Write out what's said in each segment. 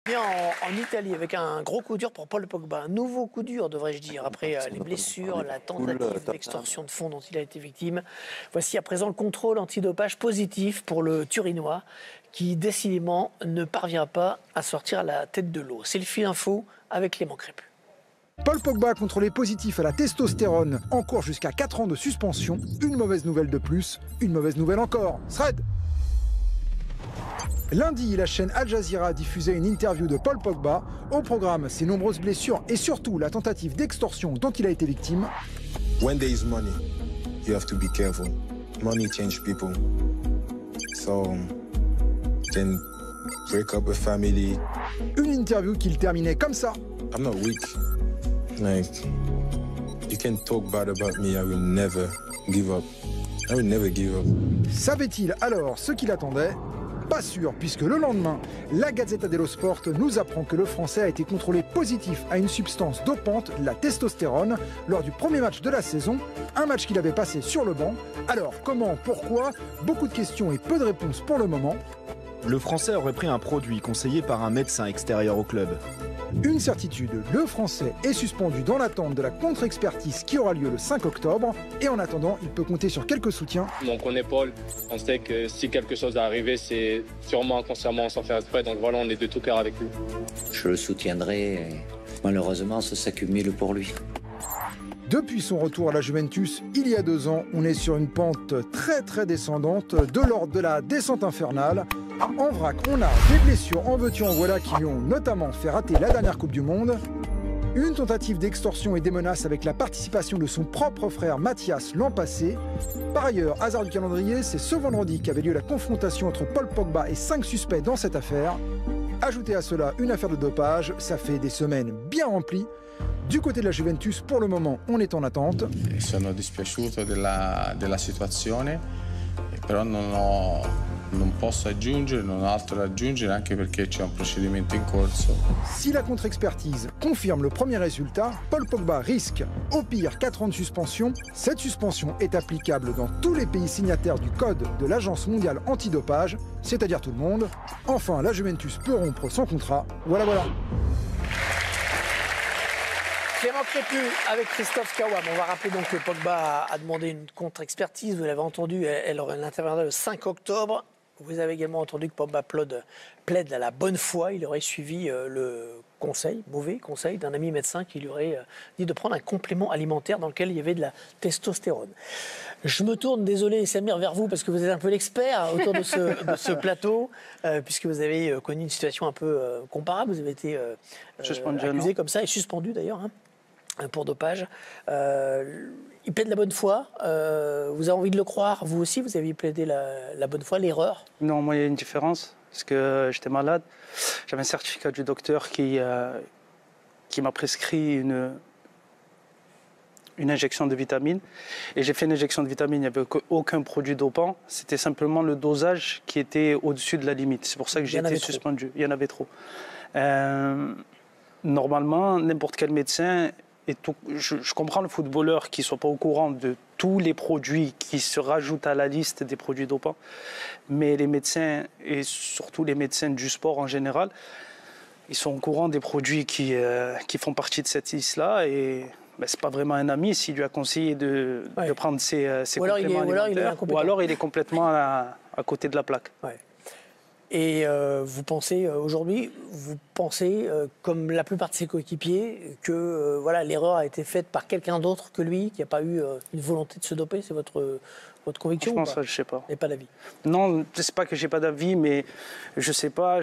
Bien en Italie avec un gros coup dur pour Paul Pogba, un nouveau coup dur devrais-je dire, après les blessures, la tentative d'extorsion de fonds dont il a été victime. Voici à présent le contrôle antidopage positif pour le Turinois qui décidément ne parvient pas à sortir la tête de l'eau. C'est le fil info avec Clément Crépu. Paul Pogba contrôlé positif à la testostérone, encourt jusqu'à 4 ans de suspension. Une mauvaise nouvelle de plus, une mauvaise nouvelle encore. Thread. Lundi, la chaîne Al Jazeera diffusait une interview de Paul Pogba. Au programme, ses nombreuses blessures et surtout la tentative d'extorsion dont il a été victime. When there is money, you have to be careful. Money changes people. So, then break up a family. Une interview qu'il terminait comme ça. I'm not weak. Like, you can talk bad about me, I will never give up. I will never give up. Savait-il alors ce qu'il attendait? Pas sûr, puisque le lendemain, la Gazzetta dello Sport nous apprend que le Français a été contrôlé positif à une substance dopante, la testostérone, lors du premier match de la saison, un match qu'il avait passé sur le banc. Alors, comment, pourquoi? Beaucoup de questions et peu de réponses pour le moment. Le Français aurait pris un produit conseillé par un médecin extérieur au club. Une certitude, le Français est suspendu dans l'attente de la contre-expertise qui aura lieu le 5 octobre. Et en attendant, il peut compter sur quelques soutiens. On connaît Paul, on sait que si quelque chose est arrivé, c'est sûrement inconsciemment sans faire exprès. Donc voilà, on est de tout cœur avec lui. Je le soutiendrai et malheureusement, ça s'accumule pour lui. Depuis son retour à la Juventus, il y a 2 ans, on est sur une pente très descendante, de l'ordre de la descente infernale. En vrac, on a des blessures en veux-tu en voilà qui lui ont notamment fait rater la dernière Coupe du Monde. Une tentative d'extorsion et des menaces avec la participation de son propre frère Mathias l'an passé. Par ailleurs, hasard du calendrier, c'est ce vendredi qu'avait lieu la confrontation entre Paul Pogba et 5 suspects dans cette affaire. Ajoutez à cela une affaire de dopage, ça fait des semaines bien remplies. Du côté de la Juventus, pour le moment, on est en attente. Sono dispiaciuto della situazione, però non posso aggiungere, non ho altro da aggiungere anche perché c'è un procedimento in corso. Si la contre-expertise confirme le premier résultat, Paul Pogba risque au pire 4 ans de suspension. Cette suspension est applicable dans tous les pays signataires du code de l'Agence mondiale antidopage, c'est-à-dire tout le monde. Enfin, la Juventus peut rompre son contrat. Voilà. Clément Crépu avec Christophe Kawam. On va rappeler donc que Pogba a demandé une contre-expertise. Vous l'avez entendu, elle interviendra le 5 octobre. Vous avez également entendu que Pogba plaide à la bonne foi. Il aurait suivi le mauvais conseil d'un ami médecin qui lui aurait dit de prendre un complément alimentaire dans lequel il y avait de la testostérone. Je me tourne, désolé Samir, vers vous parce que vous êtes un peu l'expert autour de ce plateau, puisque vous avez connu une situation un peu comparable. Vous avez été accusé comme ça et suspendu d'ailleurs pour dopage. Il plaide la bonne foi. Vous avez envie de le croire, vous aussi, vous aviez plaidé la bonne foi, l'erreur? Non, moi il y a une différence, parce que j'étais malade. J'avais un certificat du docteur qui m'a prescrit une injection de vitamines. Et j'ai fait une injection de vitamines, il n'y avait aucun produit dopant. C'était simplement le dosage qui était au-dessus de la limite. C'est pour ça que j'ai été suspendu. Il y en avait trop. Normalement, n'importe quel médecin... Je comprends le footballeur qui ne soit pas au courant de tous les produits qui se rajoutent à la liste des produits dopants, mais les médecins, et surtout les médecins du sport en général, ils sont au courant des produits qui font partie de cette liste-là, et ce n'est pas vraiment un ami s'il lui a conseillé de prendre ses compléments alimentaires, ou alors il est complètement à côté de la plaque. Ouais. Et vous pensez aujourd'hui, comme la plupart de ses coéquipiers, que l'erreur a été faite par quelqu'un d'autre que lui, qui n'a pas eu une volonté de se doper? C'est votre conviction? Je pense ça, je ne sais pas. Vous n'avez pas d'avis? Non, je ne sais pas que je n'ai pas d'avis, mais je ne sais pas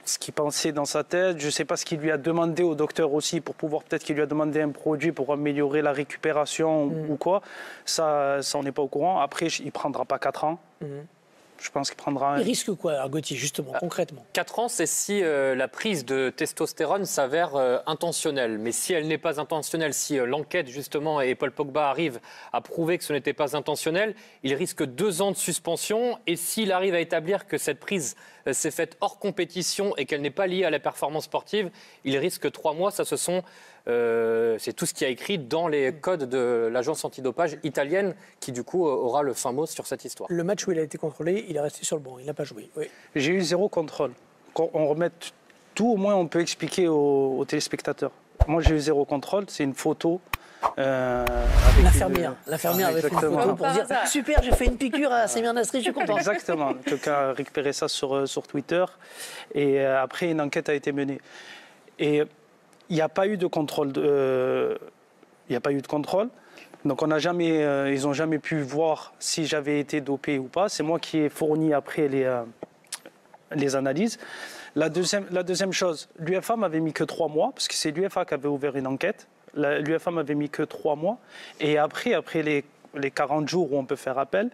ce qu'il pensait dans sa tête, je ne sais pas ce qu'il lui a demandé au docteur aussi, pour pouvoir peut-être qu'il lui a demandé un produit pour améliorer la récupération ou quoi. Ça, on n'est pas au courant. Après, il ne prendra pas 4 ans. Je pense qu'il prendra... Il risque quoi, alors, Gauthier, justement, concrètement? 4 ans, c'est si la prise de testostérone s'avère intentionnelle. Mais si elle n'est pas intentionnelle, si l'enquête, justement, et Paul Pogba arrive à prouver que ce n'était pas intentionnel, il risque 2 ans de suspension. Et s'il arrive à établir que cette prise s'est faite hors compétition et qu'elle n'est pas liée à la performance sportive, il risque 3 mois. Ça, ce sont C'est tout ce qui est écrit dans les codes de l'agence antidopage italienne qui, du coup, aura le fin mot sur cette histoire. Le match où il a été contrôlé, il est resté sur le banc, il n'a pas joué. Oui. J'ai eu 0 contrôle. Quand on remet tout, au moins on peut expliquer aux téléspectateurs. Moi j'ai eu 0 contrôle, c'est une photo. L'infirmière avait fait une photo pour dire « Super, j'ai fait une piqûre à Samir Nasri, je suis content ». Exactement. Quelqu'un a récupéré ça sur Twitter. Et après, une enquête a été menée. Et il n'y a pas eu de contrôle. Il n'y a pas eu de contrôle. Donc ils n'ont jamais pu voir si j'avais été dopé ou pas. C'est moi qui ai fourni après les analyses. La deuxième chose, l'UEFA m'avait mis que 3 mois, parce que c'est l'UEFA qui avait ouvert une enquête. L'UEFA m'avait mis que 3 mois. Et après les 40 jours où on peut faire appel,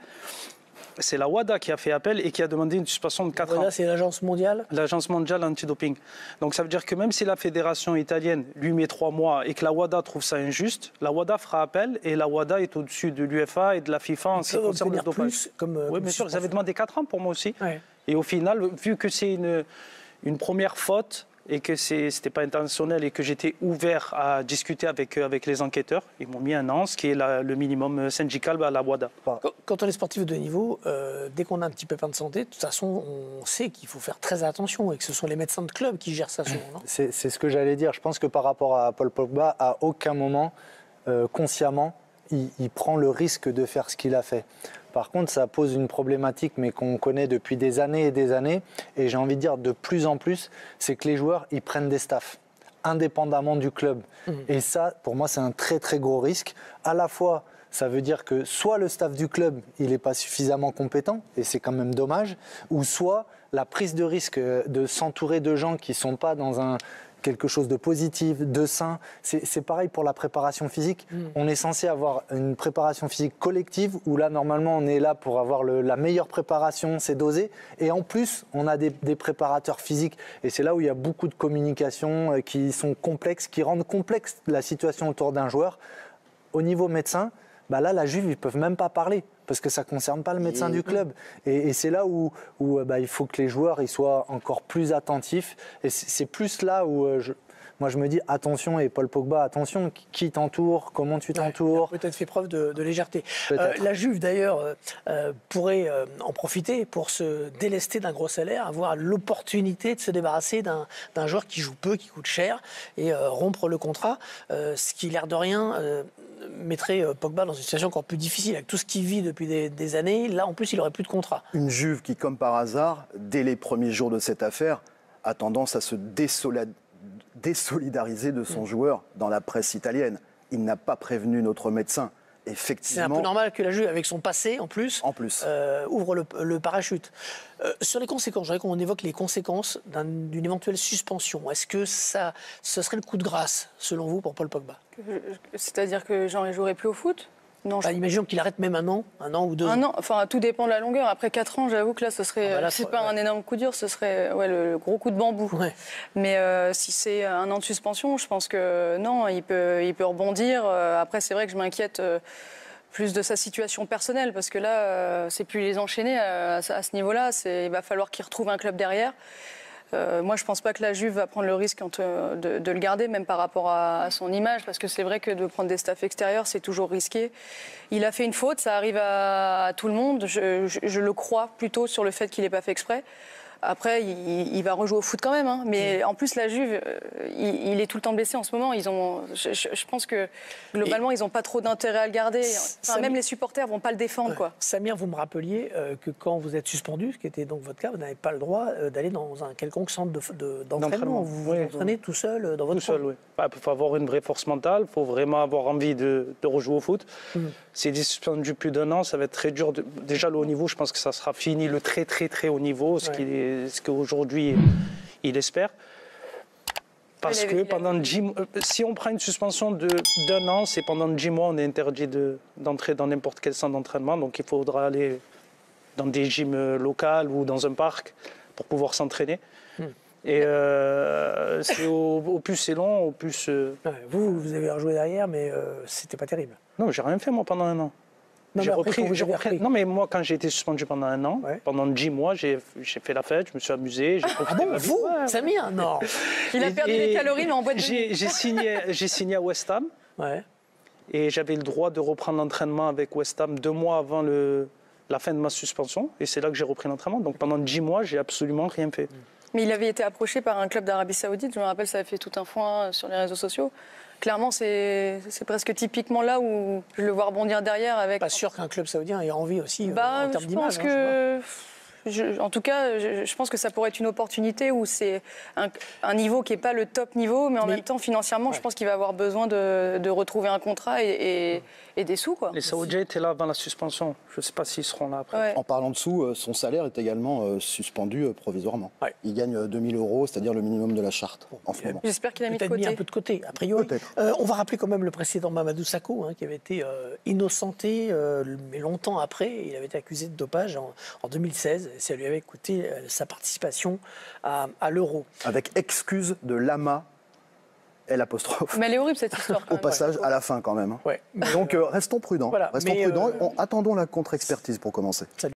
c'est la WADA qui a fait appel et qui a demandé une suspension de 4 ans. WADA, c'est l'agence mondiale ? L'agence mondiale antidoping. Donc ça veut dire que même si la fédération italienne lui met 3 mois et que la WADA trouve ça injuste, la WADA fera appel et la WADA est au-dessus de l'UEFA et de la FIFA en ce qui concerne le dopage. Oui, bien sûr, ils avaient demandé 4 ans pour moi aussi. Ouais. Et au final, vu que c'est une première faute et que c'était pas intentionnel et que j'étais ouvert à discuter avec les enquêteurs, ils m'ont mis 1 an, ce qui est le minimum syndical à la WADA. Quand on est sportif de niveau, dès qu'on a un petit pépin de santé, de toute façon, on sait qu'il faut faire très attention et que ce sont les médecins de club qui gèrent ça souvent. Non ? C'est ce que j'allais dire. Je pense que par rapport à Paul Pogba, à aucun moment, consciemment, il prend le risque de faire ce qu'il a fait. Par contre, ça pose une problématique, mais qu'on connaît depuis des années et des années. Et j'ai envie de dire de plus en plus, c'est que les joueurs, ils prennent des staffs, indépendamment du club. Et ça, pour moi, c'est un très, très gros risque. À la fois, ça veut dire que soit le staff du club, il n'est pas suffisamment compétent, et c'est quand même dommage, ou soit la prise de risque de s'entourer de gens qui ne sont pas dans quelque chose de positif, de sain. C'est pareil pour la préparation physique. On est censé avoir une préparation physique collective où là, normalement, on est là pour avoir la meilleure préparation, c'est dosé. Et en plus, on a des préparateurs physiques. Et c'est là où il y a beaucoup de communications qui sont complexes, qui rendent complexe la situation autour d'un joueur. Au niveau médecin, là, la Juve, ils ne peuvent même pas parler parce que ça ne concerne pas le médecin du club. Et c'est là où il faut que les joueurs ils soient encore plus attentifs. Et c'est plus là où moi je me dis attention, et Paul Pogba, attention, qui t'entoure, comment tu t'entoures. Peut-être fait preuve de légèreté. La Juve d'ailleurs pourrait en profiter pour se délester d'un gros salaire, avoir l'opportunité de se débarrasser d'un joueur qui joue peu, qui coûte cher, et rompre le contrat, ce qui, l'air de rien, mettrait Pogba dans une situation encore plus difficile, avec tout ce qu'il vit depuis des années. Là, en plus, il n'aurait plus de contrat. Une Juve qui, comme par hasard, dès les premiers jours de cette affaire, a tendance à se désolidariser de son joueur dans la presse italienne. Il n'a pas prévenu notre médecin. Effectivement, c'est un peu normal que la Juve, avec son passé en plus, ouvre le parachute. Sur les conséquences, je voudrais qu'on évoque les conséquences d'une éventuelle suspension. Est-ce que ce serait le coup de grâce, selon vous, pour Paul Pogba ? C'est-à-dire que Jean ne jouerait plus au foot ? Non, imaginons qu'il arrête même un an ou 2 ans. Un an, enfin tout dépend de la longueur. Après 4 ans, j'avoue que là, ce serait, c'est pas un énorme coup dur, ce serait le gros coup de bambou. Ouais. Mais si c'est 1 an de suspension, je pense que non, il peut rebondir. Après, c'est vrai que je m'inquiète plus de sa situation personnelle, parce que là, c'est plus les enchaîner à ce niveau-là. Il va falloir qu'il retrouve un club derrière. Moi, je ne pense pas que la Juve va prendre le risque de le garder, même par rapport à son image, parce que c'est vrai que de prendre des staffs extérieurs, c'est toujours risqué. Il a fait une faute, ça arrive à tout le monde. Je le crois plutôt sur le fait qu'il n'ait pas fait exprès. Après, il va rejouer au foot quand même. Hein. Mais en plus, la Juve, il est tout le temps blessé en ce moment. Je pense que globalement, ils n'ont pas trop d'intérêt à le garder. Enfin, même les supporters ne vont pas le défendre. Quoi. Samir, vous me rappeliez que quand vous êtes suspendu, ce qui était donc votre cas, vous n'avez pas le droit d'aller dans un quelconque centre d'entraînement. Vous vous entraînez tout seul dans votre coin. Oui. Il faut avoir une vraie force mentale. Il faut vraiment avoir envie de rejouer au foot. Si il est suspendu plus d'1 an, ça va être très dur. Déjà, le haut niveau, je pense que ça sera fini, le très très très haut niveau, ce qu'aujourd'hui il espère. Parce que pendant 10 mois, si on prend une suspension d'1 an, c'est pendant 10 mois, on est interdit d'entrer dans n'importe quel centre d'entraînement. Donc il faudra aller dans des gyms locaux ou dans un parc pour pouvoir s'entraîner. Et au plus c'est long, au plus... Vous avez rejoué derrière, mais c'était pas terrible. Non, j'ai rien fait moi pendant 1 an. J'ai repris. Non, mais moi, quand j'ai été suspendu pendant 1 an, pendant 10 mois, j'ai fait la fête, je me suis amusé. Ah bon, vous, Samir? Non. Il a perdu des calories, mais en boîte de nuit. J'ai signé à West Ham. Ouais. Et j'avais le droit de reprendre l'entraînement avec West Ham 2 mois avant la fin de ma suspension. Et c'est là que j'ai repris l'entraînement. Donc pendant 10 mois, j'ai absolument rien fait. Mais il avait été approché par un club d'Arabie Saoudite. Je me rappelle, ça avait fait tout un foin sur les réseaux sociaux. Clairement, c'est presque typiquement là où je le vois rebondir derrière avec. Pas sûr qu'un club saoudien ait envie aussi en termes d'image. Je pense que. En tout cas, je pense que ça pourrait être une opportunité où c'est un niveau qui n'est pas le top niveau, mais en même temps, financièrement, je pense qu'il va avoir besoin de retrouver un contrat et des sous, quoi. Les Saoudiens étaient là avant la suspension. Je ne sais pas s'ils seront là après. Ouais. En parlant de sous, son salaire est également suspendu provisoirement. Ouais. Il gagne 2 000 €, c'est-à-dire le minimum de la charte en ce moment. J'espère qu'il a mis de côté. Un peu de côté, a priori. On va rappeler quand même le précédent Mamadou Sakho, qui avait été innocenté, mais longtemps après. Il avait été accusé de dopage en 2016. Ça lui avait coûté sa participation à l'Euro. Avec excuse de Lama, l'apostrophe. Mais elle est horrible cette histoire. Au passage, à la fin quand même. Ouais. Donc restons prudents. Voilà. Attendons la contre-expertise pour commencer.